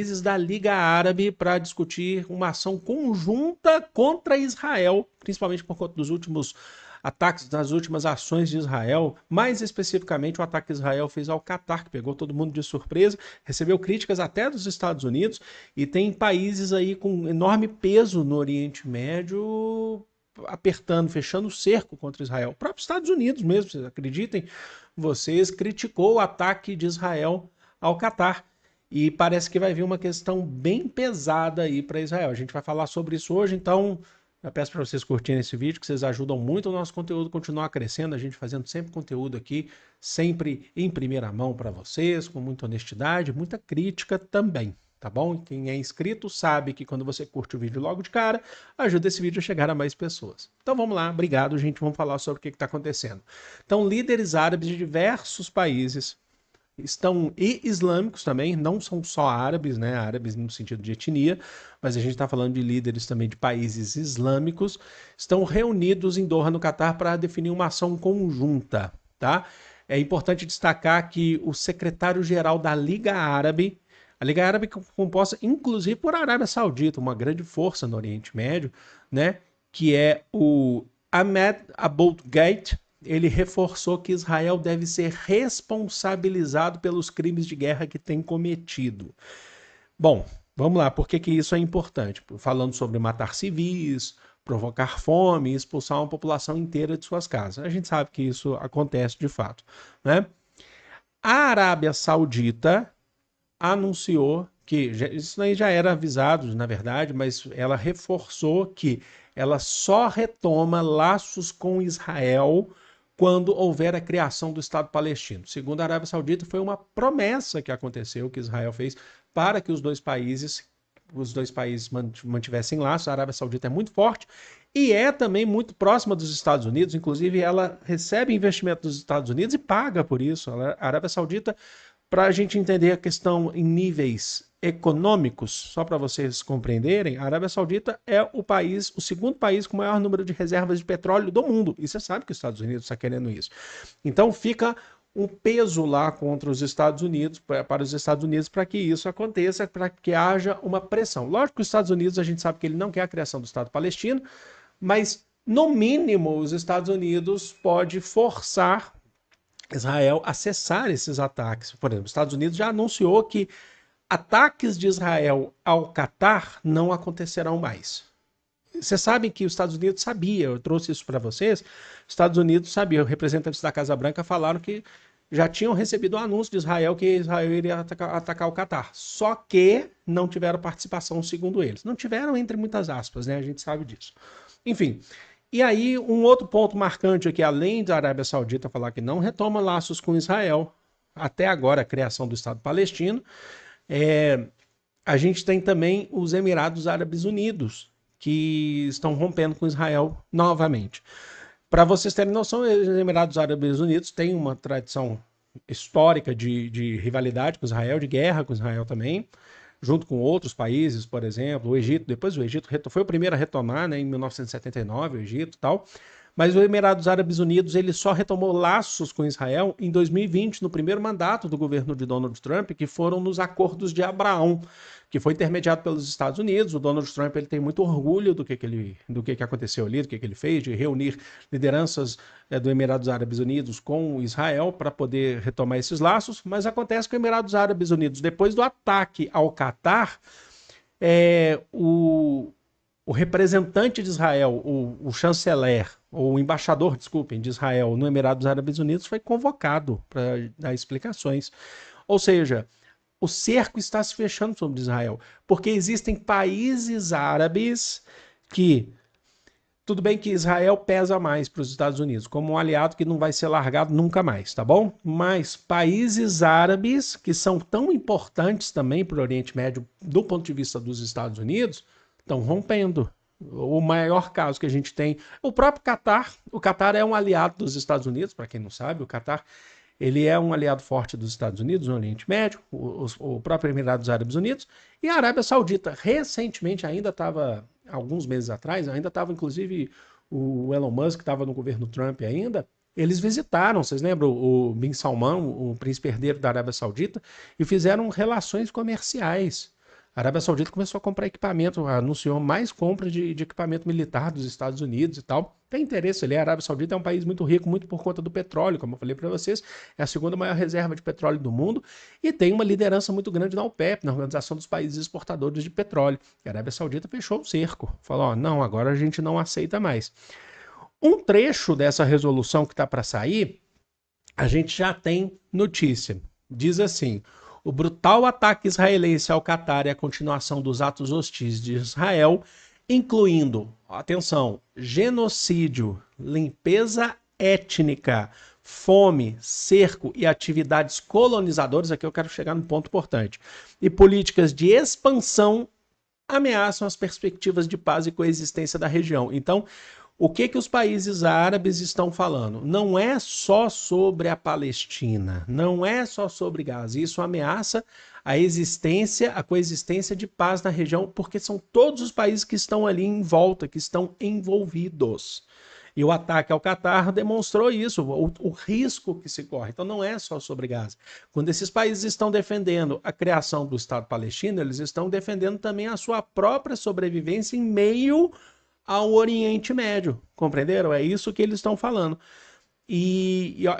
países da Liga Árabe para discutir uma ação conjunta contra Israel, principalmente por conta dos últimos ataques, das últimas ações de Israel, mais especificamente o ataque que Israel fez ao Catar, que pegou todo mundo de surpresa, recebeu críticas até dos Estados Unidos, e tem países aí com enorme peso no Oriente Médio apertando, fechando o cerco contra Israel. O próprio Estados Unidos mesmo, vocês acreditem, vocês criticou o ataque de Israel ao Catar. E parece que vai vir uma questão bem pesada aí para Israel. A gente vai falar sobre isso hoje, então eu peço para vocês curtirem esse vídeo, que vocês ajudam muito o nosso conteúdo continuar crescendo, a gente fazendo sempre conteúdo aqui, sempre em primeira mão para vocês, com muita honestidade, muita crítica também, tá bom? Quem é inscrito sabe que quando você curte o vídeo logo de cara, ajuda esse vídeo a chegar a mais pessoas. Então vamos lá, obrigado, gente, vamos falar sobre o que está acontecendo. Então, líderes árabes de diversos países estão e islâmicos também, não são só árabes, né? Árabes no sentido de etnia, mas a gente está falando de líderes também de países islâmicos, estão reunidos em Doha, no Catar, para definir uma ação conjunta, tá? É importante destacar que o secretário-geral da Liga Árabe, a Liga Árabe é composta inclusive por Arábia Saudita, uma grande força no Oriente Médio, né? Que é o Ahmed Aboulgheit. Ele reforçou que Israel deve ser responsabilizado pelos crimes de guerra que tem cometido. Bom, vamos lá, por que isso é importante? Falando sobre matar civis, provocar fome, expulsar uma população inteira de suas casas. A gente sabe que isso acontece de fato, né? A Arábia Saudita anunciou que, isso aí já era avisado, na verdade, mas ela reforçou que ela só retoma laços com Israel quando houver a criação do Estado palestino. Segundo a Arábia Saudita, foi uma promessa que aconteceu, que Israel fez, para que os dois países mantivessem laços. A Arábia Saudita é muito forte e é também muito próxima dos Estados Unidos, inclusive ela recebe investimento dos Estados Unidos e paga por isso. A Arábia Saudita, para a gente entender a questão em níveis econômicos, só para vocês compreenderem, a Arábia Saudita é o segundo país com o maior número de reservas de petróleo do mundo. E você sabe que os Estados Unidos está querendo isso. Então fica um peso lá contra os Estados Unidos, para os Estados Unidos, para que isso aconteça, para que haja uma pressão. Lógico que os Estados Unidos, a gente sabe que ele não quer a criação do Estado palestino, mas no mínimo os Estados Unidos pode forçar Israel a cessar esses ataques. Por exemplo, os Estados Unidos já anunciou que ataques de Israel ao Catar não acontecerão mais. Vocês sabem que os Estados Unidos sabia, eu trouxe isso para vocês, os Estados Unidos sabia, representantes da Casa Branca falaram que já tinham recebido o anúncio de Israel que Israel iria atacar o Catar, só que não tiveram participação, segundo eles. Não tiveram entre muitas aspas, né? A gente sabe disso. Enfim, e aí um outro ponto marcante aqui, além da Arábia Saudita falar que não retoma laços com Israel, até agora a criação do Estado palestino, a gente tem também os Emirados Árabes Unidos, que estão rompendo com Israel novamente. Para vocês terem noção, os Emirados Árabes Unidos têm uma tradição histórica de rivalidade com Israel, de guerra com Israel também, junto com outros países, por exemplo, o Egito. Depois o Egito foi o primeiro a retomar, né, em 1979, o Egito e tal. Mas os Emirados Árabes Unidos ele só retomou laços com Israel em 2020, no primeiro mandato do governo de Donald Trump, que foram nos Acordos de Abraão, que foi intermediado pelos Estados Unidos. O Donald Trump ele tem muito orgulho do que aconteceu ali, do que ele fez, de reunir lideranças do Emirados Árabes Unidos com Israel para poder retomar esses laços. Mas acontece que os Emirados Árabes Unidos, depois do ataque ao Catar, o representante de Israel, o chanceler, ou o embaixador, desculpem, de Israel no Emirados Árabes Unidos foi convocado para dar explicações. Ou seja, o cerco está se fechando sobre Israel, porque existem países árabes que, tudo bem que Israel pesa mais para os Estados Unidos, como um aliado que não vai ser largado nunca mais, tá bom? Mas países árabes que são tão importantes também para o Oriente Médio do ponto de vista dos Estados Unidos, estão rompendo. O maior caso que a gente tem, o próprio Catar. O Catar é um aliado dos Estados Unidos, para quem não sabe, o Catar ele é um aliado forte dos Estados Unidos no Oriente Médio, o próprio Emirados Árabes Unidos e a Arábia Saudita. Recentemente, ainda estava, alguns meses atrás, ainda estava inclusive o Elon Musk, que estava no governo Trump ainda, eles visitaram, vocês lembram, o Bin Salman, o príncipe herdeiro da Arábia Saudita, e fizeram relações comerciais. A Arábia Saudita começou a comprar equipamento, anunciou mais compra de equipamento militar dos Estados Unidos e tal. Tem interesse ali, a Arábia Saudita é um país muito rico, muito por conta do petróleo, como eu falei para vocês, é a segunda maior reserva de petróleo do mundo e tem uma liderança muito grande na OPEP, na Organização dos Países Exportadores de Petróleo. E a Arábia Saudita fechou o cerco, falou, ó, não, agora a gente não aceita mais. Um trecho dessa resolução que está para sair, a gente já tem notícia. Diz assim: o brutal ataque israelense ao Catar e a continuação dos atos hostis de Israel, incluindo, atenção, genocídio, limpeza étnica, fome, cerco e atividades colonizadoras, aqui eu quero chegar num ponto importante, e políticas de expansão ameaçam as perspectivas de paz e coexistência da região. Então, o que os países árabes estão falando? Não é só sobre a Palestina, não é só sobre Gaza. Isso ameaça a existência, a coexistência de paz na região, porque são todos os países que estão ali em volta, que estão envolvidos. E o ataque ao Catar demonstrou isso, o risco que se corre. Então não é só sobre Gaza. Quando esses países estão defendendo a criação do Estado palestino, eles estão defendendo também a sua própria sobrevivência em meio ao Oriente Médio, compreenderam? É isso que eles estão falando. E eu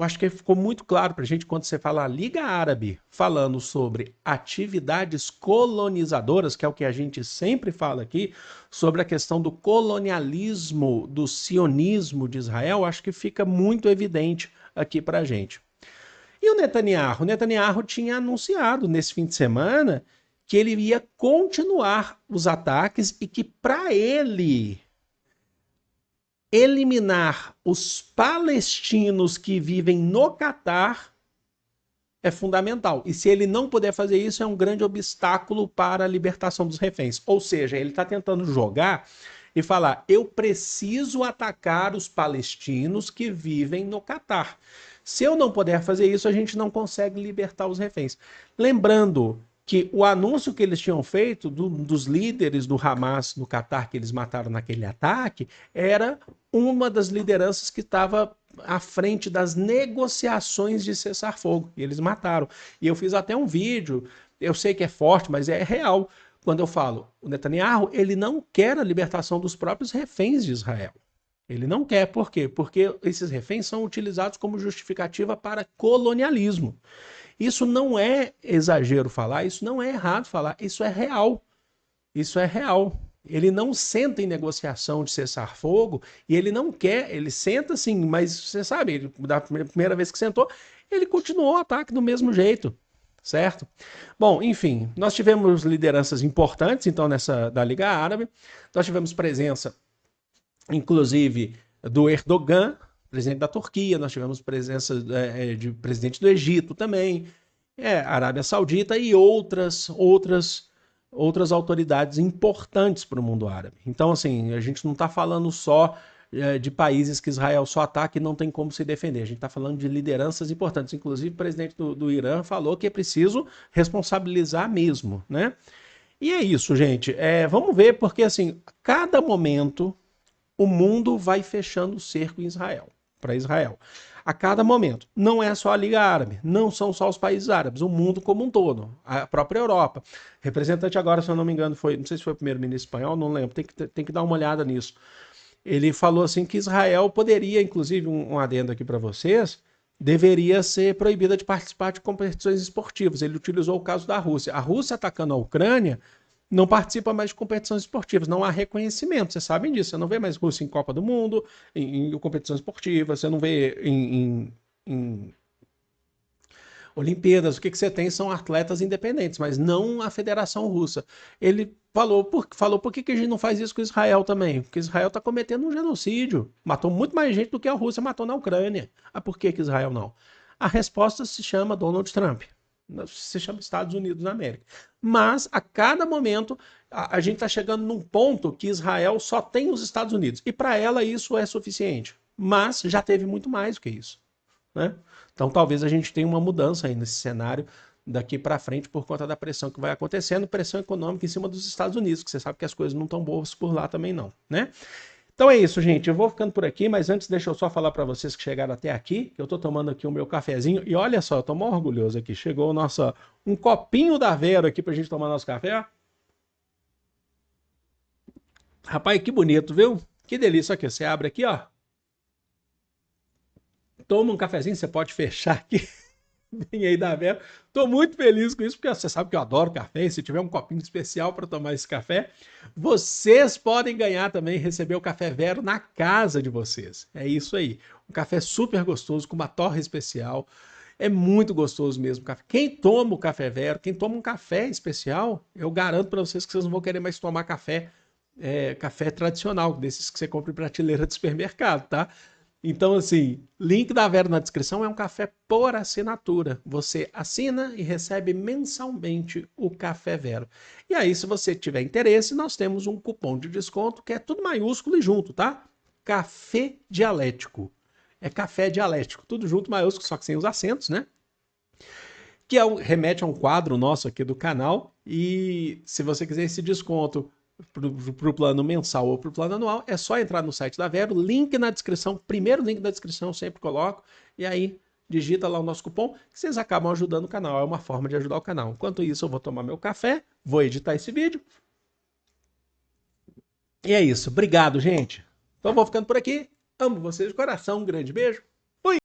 acho que ficou muito claro para a gente quando você fala a Liga Árabe falando sobre atividades colonizadoras, que é o que a gente sempre fala aqui, sobre a questão do colonialismo, do sionismo de Israel, acho que fica muito evidente aqui para a gente. E o Netanyahu? O Netanyahu tinha anunciado nesse fim de semana que ele ia continuar os ataques e que para ele eliminar os palestinos que vivem no Catar é fundamental. E se ele não puder fazer isso, é um grande obstáculo para a libertação dos reféns. Ou seja, ele está tentando jogar e falar, eu preciso atacar os palestinos que vivem no Catar. Se eu não puder fazer isso, a gente não consegue libertar os reféns. Lembrando que o anúncio que eles tinham feito dos líderes do Hamas no Catar, que eles mataram naquele ataque, era uma das lideranças que estava à frente das negociações de cessar-fogo. E eles mataram. E eu fiz até um vídeo, eu sei que é forte, mas é real, quando eu falo, o Netanyahu, ele não quer a libertação dos próprios reféns de Israel. Ele não quer, por quê? Porque esses reféns são utilizados como justificativa para colonialismo. Isso não é exagero falar, isso não é errado falar, isso é real. Isso é real. Ele não senta em negociação de cessar-fogo e ele não quer, ele senta sim, mas você sabe, ele, da primeira vez que sentou, ele continuou o ataque do mesmo jeito, certo? Bom, enfim, nós tivemos lideranças importantes, então, da Liga Árabe, nós tivemos presença, inclusive, do Erdogan, presidente da Turquia, nós tivemos presença de presidente do Egito também, Arábia Saudita e outras autoridades importantes para o mundo árabe. Então, assim, a gente não está falando só de países que Israel só ataca e não tem como se defender. A gente está falando de lideranças importantes. Inclusive, o presidente do Irã falou que é preciso responsabilizar mesmo, né? E é isso, gente. Vamos ver, porque, assim, a cada momento o mundo vai fechando o cerco em Israel, para Israel. A cada momento. Não é só a Liga Árabe, não são só os países árabes, o mundo como um todo, a própria Europa. Representante agora, se eu não me engano, não sei se foi o primeiro-ministro espanhol, não lembro, tem que dar uma olhada nisso. Ele falou assim que Israel poderia, inclusive um adendo aqui para vocês, deveria ser proibida de participar de competições esportivas. Ele utilizou o caso da Rússia. A Rússia atacando a Ucrânia não participa mais de competições esportivas, não há reconhecimento, vocês sabem disso, você não vê mais Rússia em Copa do Mundo, em competições esportivas, você não vê em Olimpíadas, o que você tem são atletas independentes, mas não a Federação Russa. Ele falou por que a gente não faz isso com Israel também? Porque Israel está cometendo um genocídio, matou muito mais gente do que a Rússia matou na Ucrânia. Por que Israel não? A resposta se chama Donald Trump. Se chama Estados Unidos da América. Mas, a cada momento, a gente está chegando num ponto que Israel só tem os Estados Unidos. E para ela isso é suficiente. Mas já teve muito mais do que isso, né? Então, talvez a gente tenha uma mudança aí nesse cenário daqui para frente por conta da pressão que vai acontecendo, pressão econômica em cima dos Estados Unidos, que você sabe que as coisas não estão boas por lá também não, né? Então é isso, gente. Eu vou ficando por aqui, mas antes deixa eu só falar para vocês que chegaram até aqui, que eu tô tomando aqui o meu cafezinho. E olha só, eu tô mó orgulhoso aqui. Chegou um copinho da Vero aqui pra gente tomar nosso café, ó. Rapaz, que bonito, viu? Que delícia aqui. Você abre aqui, ó. Toma um cafezinho, você pode fechar aqui. Vem aí da Vero. Tô muito feliz com isso, porque você sabe que eu adoro café. E se tiver um copinho especial para tomar esse café, vocês podem ganhar também, receber o café Vero na casa de vocês. É isso aí. Um café super gostoso, com uma torra especial. É muito gostoso mesmo. Quem toma o café Vero, quem toma um café especial, eu garanto para vocês que vocês não vão querer mais tomar café tradicional, desses que você compra em prateleira de supermercado, tá? Então, assim, link da Vera na descrição. É um café por assinatura. Você assina e recebe mensalmente o Café Vero. E aí, se você tiver interesse, nós temos um cupom de desconto que é tudo maiúsculo e junto, tá? Café Dialético. É café dialético, tudo junto, maiúsculo, só que sem os acentos, né? Que remete a um quadro nosso aqui do canal. E se você quiser esse desconto para o plano mensal ou para o plano anual, é só entrar no site da Vero, link na descrição, primeiro link da descrição eu sempre coloco, e aí digita lá o nosso cupom, que vocês acabam ajudando o canal, é uma forma de ajudar o canal. Enquanto isso, eu vou tomar meu café, vou editar esse vídeo, e é isso. Obrigado, gente. Então eu vou ficando por aqui, amo vocês de coração, um grande beijo,